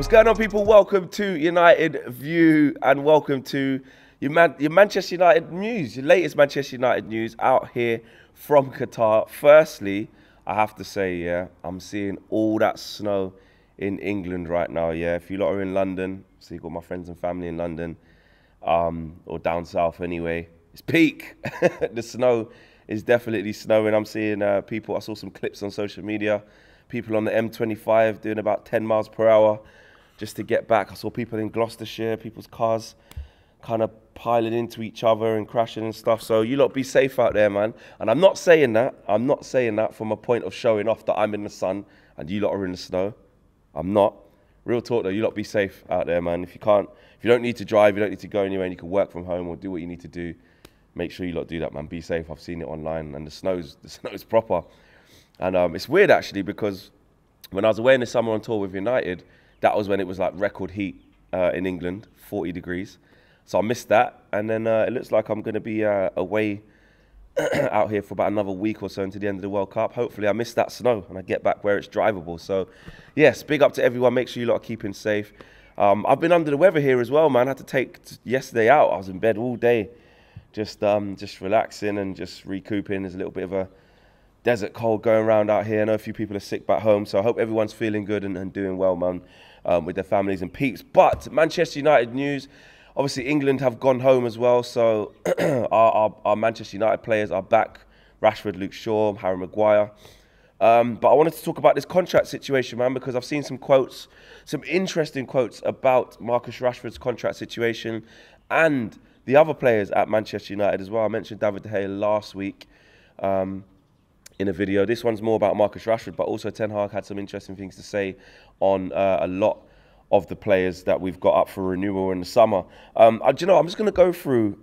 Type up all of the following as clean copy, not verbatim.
What's going on, people? Welcome to United View and welcome to your Manchester United news, your latest Manchester United news out here from Qatar. Firstly, I have to say, yeah, I'm seeing all that snow in England right now, yeah. If you lot are in London, so you've got my friends and family in London, or down south anyway, it's peak. The snow is definitely snowing. I'm seeing people, I saw some clips on social media, people on the M25 doing about 10 miles per hour just to get back. I saw people in Gloucestershire, people's cars kind of piling into each other and crashing and stuff. So you lot be safe out there, man. And I'm not saying that from a point of showing off that I'm in the sun and you lot are in the snow. I'm not. Real talk though, you lot be safe out there, man. If you don't need to drive, you don't need to go anywhere and you can work from home or do what you need to do, make sure you lot do that, man. Be safe. I've seen it online and the snow's proper. And it's weird actually, because when I was away in the summer on tour with United, that was when it was like record heat in England, 40 degrees. So I missed that. And then it looks like I'm going to be away out here for about another week or so into the end of the World Cup. Hopefully I miss that snow and I get back where it's drivable. So yes, big up to everyone. Make sure you lot are keeping safe. I've been under the weather here as well, man. I had to take yesterday out. I was in bed all day, just relaxing and just recouping. There's a little bit of a desert cold going around out here. I know a few people are sick back home, so I hope everyone's feeling good and doing well, man, with their families and peeps. But Manchester United news, obviously England have gone home as well, so our Manchester United players are back. Rashford, Luke Shaw, Harry Maguire. But I wanted to talk about this contract situation, man, because I've seen some quotes, some interesting quotes about Marcus Rashford's contract situation and the other players at Manchester United as well. I mentioned David De Gea last week in a video. This one's more about Marcus Rashford, but also Ten Hag had some interesting things to say on a lot of the players that we've got up for renewal in the summer. Do you know, I'm just going to go through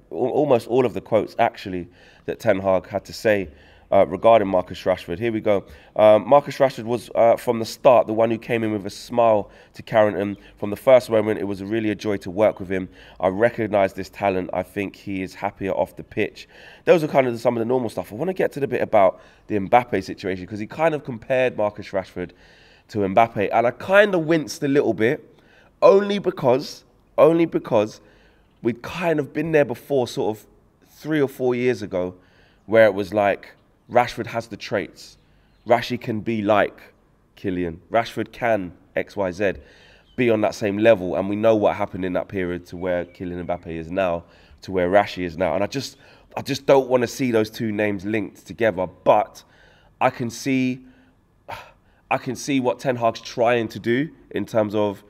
almost all of the quotes, actually, that Ten Hag had to say regarding Marcus Rashford. Here we go. Marcus Rashford was, from the start, the one who came in with a smile to Carrington. From the first moment, it was really a joy to work with him. I recognise this talent. I think he is happier off the pitch. Those are kind of some of the normal stuff. I want to get to the bit about the Mbappe situation, because he kind of compared Marcus Rashford to Mbappe, and I kind of winced a little bit, only because we'd kind of been there before, sort of 3 or 4 years ago, where it was like, Rashford has the traits. Rashi can be like Kylian. Rashford can XYZ, be on that same level. And we know what happened in that period to where Kylian Mbappe is now, to where Rashi is now. And I just don't want to see those two names linked together. But I can see what Ten Hag's trying to do in terms of,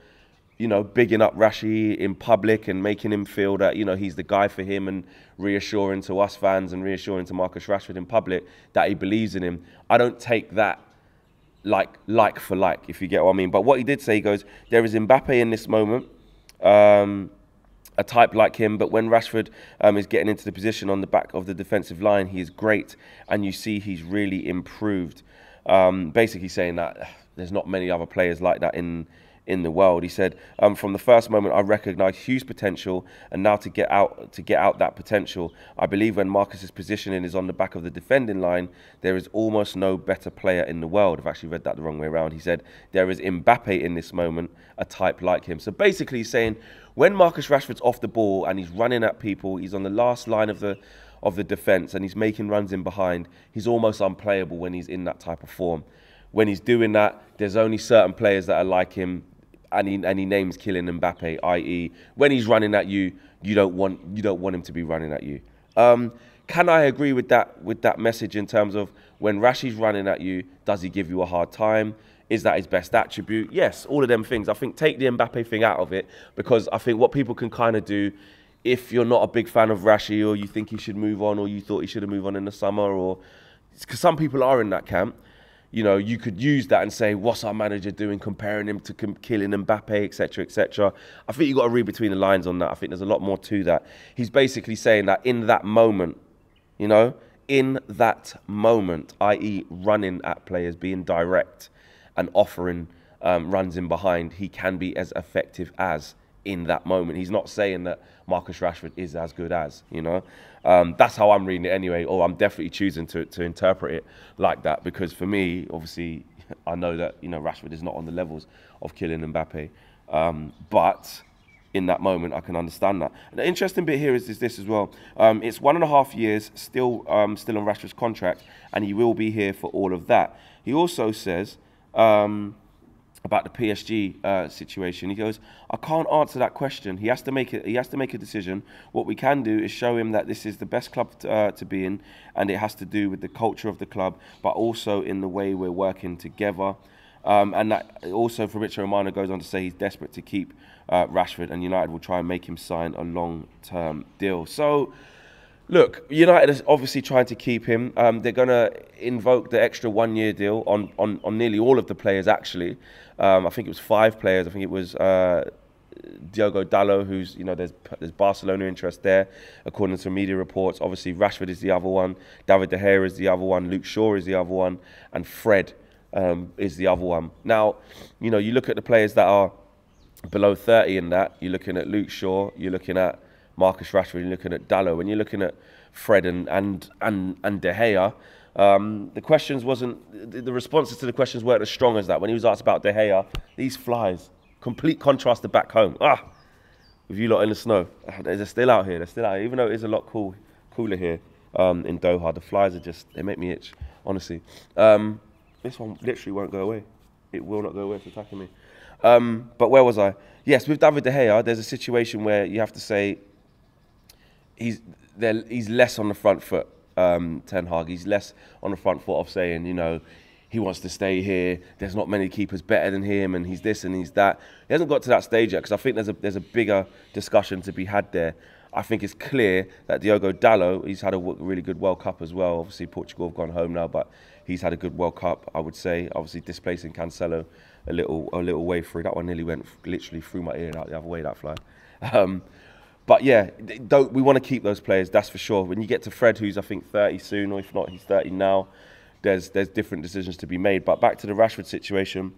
you know, bigging up Rashi in public and making him feel that, you know, he's the guy for him, and reassuring to us fans and reassuring to Marcus Rashford in public that he believes in him. I don't take that like for like, if you get what I mean. But what he did say, he goes, there is Mbappe in this moment, a type like him, but when Rashford is getting into the position on the back of the defensive line, he is great, and you see he's really improved. Basically saying that there's not many other players like that in the world. He said, from the first moment I recognised huge potential, and now to get out that potential, I believe when Marcus's positioning is on the back of the defending line, there is almost no better player in the world. I've actually read that the wrong way around. He said, there is Mbappe in this moment, a type like him. So basically he's saying, when Marcus Rashford's off the ball and he's running at people, he's on the last line of the defence and he's making runs in behind, he's almost unplayable when he's in that type of form. When he's doing that, there's only certain players that are like him, and he names Kylian Mbappe, i.e., when he's running at you, you don't want him to be running at you. Can I agree with that message in terms of when Rashi's running at you, does he give you a hard time? Is that his best attribute? Yes, all of them things. I think take the Mbappe thing out of it, because I think what people can kind of do, if you're not a big fan of Rashi, or you think he should move on, or you thought he should have moved on in the summer, or because some people are in that camp, you know, you could use that and say, what's our manager doing, comparing him to Kylian Mbappe, etc., etc. I think you've got to read between the lines on that. I think there's a lot more to that. He's basically saying that in that moment, you know, in that moment, i.e. running at players, being direct and offering runs in behind, he can be as effective as in that moment. He's not saying that Marcus Rashford is as good as, you know. That's how I'm reading it anyway, or I'm definitely choosing to interpret it like that, because for me, obviously, I know that, you know, Rashford is not on the levels of Kylian Mbappe. But in that moment, I can understand that. And the interesting bit here is this as well. It's 1.5 years still on Rashford's contract, and he will be here for all of that. He also says about the PSG situation. He goes, I can't answer that question. He has to make it. He has to make a decision. What we can do is show him that this is the best club to be in, and it has to do with the culture of the club, but also in the way we're working together. And that also, Fabrizio Romano goes on to say he's desperate to keep Rashford, and United will try and make him sign a long-term deal. So, look, United is obviously trying to keep him. They're going to invoke the extra 1-year deal on nearly all of the players, actually. I think it was 5 players. I think it was Diogo Dalot, who's, you know, there's Barcelona interest there, according to media reports. Obviously, Rashford is the other one. David De Gea is the other one. Luke Shaw is the other one. And Fred is the other one. Now, you know, you look at the players that are below 30 in that. You're looking at Luke Shaw. You're looking at Marcus Rashford. You're looking at Dalot. When you're looking at Fred and De Gea, the questions wasn't, the responses to the questions weren't as strong as that. When he was asked about De Gea, these flies, complete contrast to back home. With you lot in the snow, they're still out here. They're still out here. Even though it is a lot cooler here in Doha, the flies are just, they make me itch, honestly. This one literally won't go away. It will not go away. It's attacking me. But where was I? Yes, with David De Gea, there's a situation where you have to say he's less on the front foot, Ten Hag. He's less on the front foot of saying, you know, he wants to stay here. There's not many keepers better than him, and he's this and he's that. He hasn't got to that stage yet, because I think there's a bigger discussion to be had there. I think it's clear that Diogo Dalot, he's had a really good World Cup as well. Obviously, Portugal have gone home now, but he's had a good World Cup, I would say. Obviously, displacing Cancelo a little way through. That one nearly went literally through my ear and out the other way, that fly. But yeah, we want to keep those players, that's for sure. When you get to Fred, who's I think 30 soon, or if not, he's 30 now, there's different decisions to be made. But back to the Rashford situation,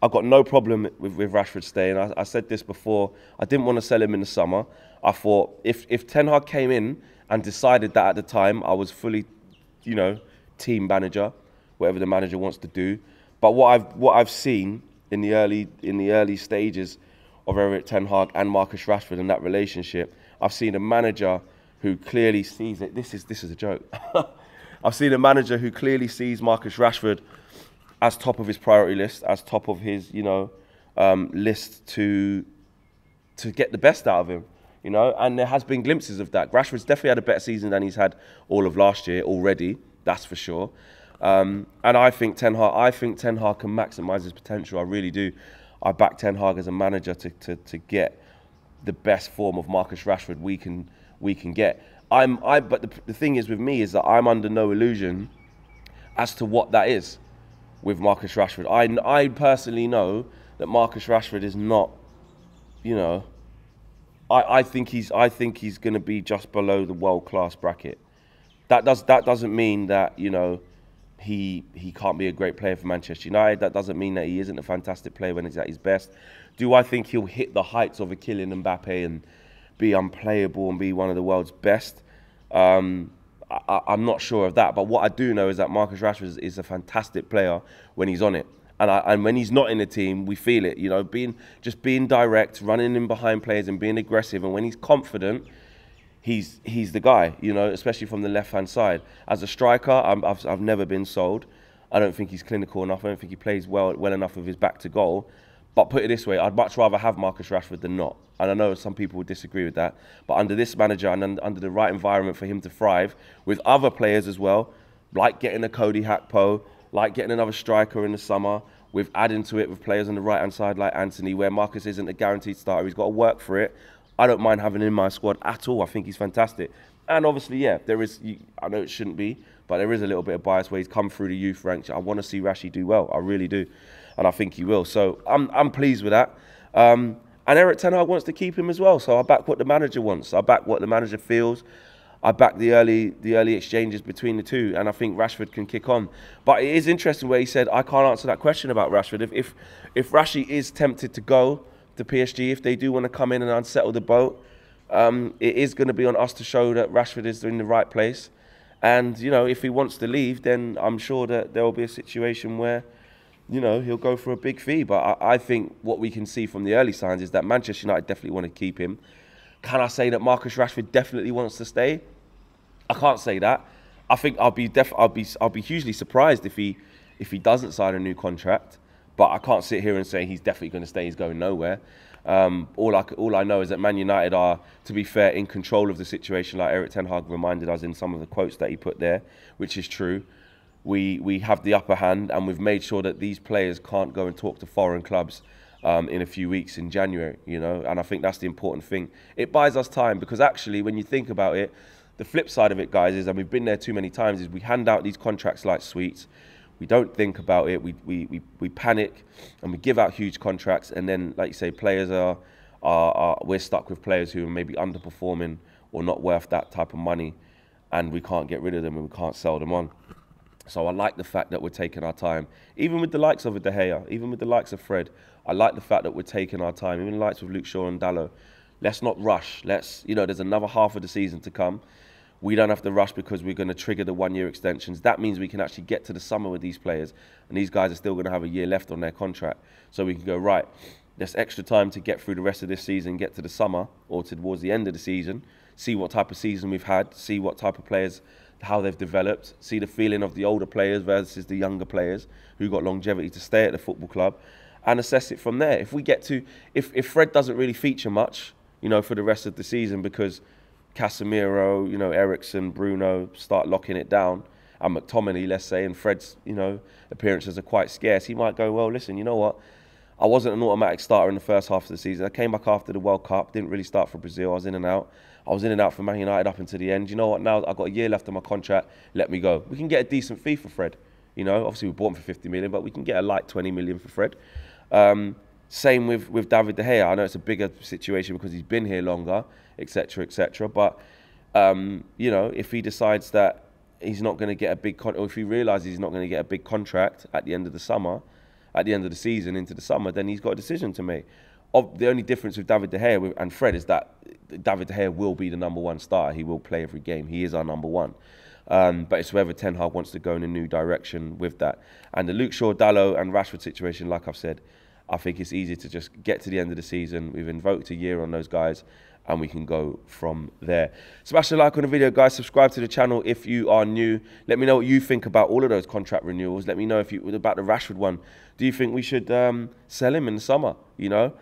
I've got no problem with Rashford staying. I said this before, I didn't want to sell him in the summer. I thought if Ten Hag came in and decided that at the time, I was fully, you know, team manager, whatever the manager wants to do. But what I've seen in the early stages of Erik Ten Hag and Marcus Rashford and that relationship, I've seen a manager who clearly sees it. This is a joke. I've seen a manager who clearly sees Marcus Rashford as top of his priority list, as top of his, you know, list to get the best out of him, you know. And there has been glimpses of that. Rashford's definitely had a better season than he's had all of last year already. That's for sure. And I think Ten Hag can maximise his potential. I really do. I back Ten Hag as a manager to get the best form of Marcus Rashford we can get. But the thing is with me is that I'm under no illusion as to what that is with Marcus Rashford. I personally know that Marcus Rashford is not, you know, I think he's going to be just below the world-class bracket. That doesn't mean that, you know, he can't be a great player for Manchester United. That doesn't mean that he isn't a fantastic player when he's at his best. Do I think he'll hit the heights of a Kylian Mbappe and be unplayable and be one of the world's best? I'm not sure of that. But what I do know is that Marcus Rashford is a fantastic player when he's on it. And when he's not in the team, we feel it. You know, being direct, running in behind players and being aggressive. And when he's confident, he's the guy, you know, especially from the left-hand side. As a striker, I've never been sold. I don't think he's clinical enough. I don't think he plays well enough with his back to goal. But put it this way, I'd much rather have Marcus Rashford than not. And I know some people would disagree with that. But under this manager and under the right environment for him to thrive, with other players as well, like getting a Cody Gakpo, like getting another striker in the summer, with adding to it with players on the right-hand side like Anthony, where Marcus isn't a guaranteed starter. He's got to work for it. I don't mind having him in my squad at all. I think he's fantastic. And obviously, yeah, there is, I know it shouldn't be, but there is a little bit of bias where he's come through the youth ranks. I want to see Rashi do well. I really do. And I think he will. So I'm pleased with that. And Erik Ten Hag wants to keep him as well. So I back what the manager wants. I back what the manager feels. I back the early exchanges between the two. And I think Rashford can kick on. But it is interesting where he said, I can't answer that question about Rashford. If Rashi is tempted to go to PSG, if they do want to come in and unsettle the boat, it is going to be on us to show that Rashford is in the right place. And, you know, if he wants to leave, then I'm sure that there will be a situation where, you know, he'll go for a big fee. But I think what we can see from the early signs is that Manchester United definitely want to keep him. Can I say that Marcus Rashford definitely wants to stay? I can't say that. I think I'll be hugely surprised if he doesn't sign a new contract. But I can't sit here and say he's definitely going to stay. He's going nowhere. All I know is that Man United are, to be fair, in control of the situation, like Erik ten Hag reminded us in some of the quotes that he put there, which is true. We have the upper hand, and we've made sure that these players can't go and talk to foreign clubs in a few weeks in January, you know, and I think that's the important thing. It buys us time because actually, when you think about it, the flip side of it, guys, is, and we've been there too many times, is we hand out these contracts like sweets. We don't think about it. We panic and we give out huge contracts, and then, like you say, players we're stuck with players who are maybe underperforming or not worth that type of money, and we can't get rid of them and we can't sell them on. So I like the fact that we're taking our time, even with the likes of De Gea, even with the likes of Fred. I like the fact that we're taking our time, even the likes of Luke Shaw and Dalot. Let's not rush. You know, there's another half of the season to come. We don't have to rush because we're going to trigger the one-year extensions. That means we can actually get to the summer with these players, and these guys are still going to have a year left on their contract. So we can go, right, there's extra time to get through the rest of this season, get to the summer or towards the end of the season, see what type of season we've had, see what type of players, how they've developed, see the feeling of the older players versus the younger players who got longevity to stay at the football club, and assess it from there. If we get to, if Fred doesn't really feature much, you know, for the rest of the season because Casemiro, you know, Eriksen, Bruno start locking it down, and McTominay, let's say, and Fred's, you know, appearances are quite scarce, he might go, well, listen, you know what? I wasn't an automatic starter in the first half of the season. I came back after the World Cup, didn't really start for Brazil. I was in and out. I was in and out for Man United up until the end. You know what? Now I've got a year left on my contract. Let me go. We can get a decent fee for Fred. You know, obviously we bought him for 50 million, but we can get a light 20 million for Fred. Same with David De Gea. I know it's a bigger situation because he's been here longer, etc., etc. But you know, if he decides that he's not going to get a big or if he realizes he's not going to get a big contract at the end of the summer, at the end of the season into the summer, then he's got a decision to make. The only difference with David De Gea and Fred is that David De Gea will be the #1 starter. He will play every game. He is our #1. But it's whether Ten Hag wants to go in a new direction with that. And the Luke Shaw, Dalot and Rashford situation, like I've said, I think it's easy to just get to the end of the season. We've invoked a year on those guys, and we can go from there. Smash the like on the video, guys. Subscribe to the channel if you are new. Let me know what you think about all of those contract renewals. Let me know if you about the Rashford one. Do you think we should sell him in the summer? You know,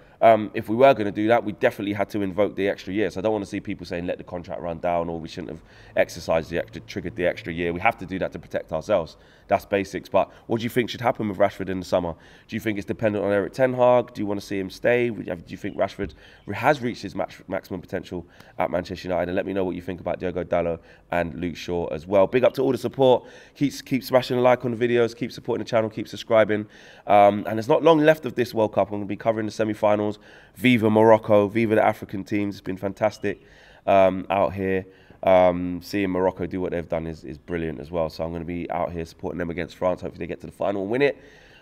if we were going to do that, we definitely had to invoke the extra year. So I don't want to see people saying let the contract run down, or we shouldn't have exercised the extra, triggered the extra year. We have to do that to protect ourselves. That's basics. But what do you think should happen with Rashford in the summer? Do you think it's dependent on Erik ten Hag? Do you want to see him stay? Do you think Rashford has reached his maximum potential at Manchester United? And let me know what you think about Diogo Dalot and Luke Shaw as well. Big up to all the support. Keep smashing a like on the videos. Keep supporting the channel. Keep subscribing. And there's not long left of this World Cup. I'm going to be covering the semi-finals. Viva Morocco. Viva the African teams. It's been fantastic out here. Seeing Morocco do what they've done is brilliant as well. So I'm going to be out here supporting them against France. Hopefully they get to the final and win it.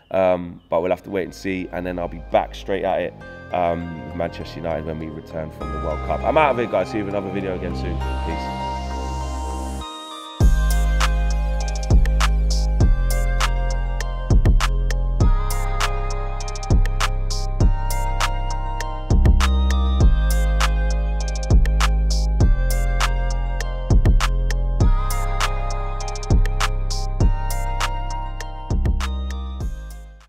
But we'll have to wait and see. And then I'll be back straight at it with Manchester United when we return from the World Cup. I'm out of it, guys. See you with another video again soon. Peace.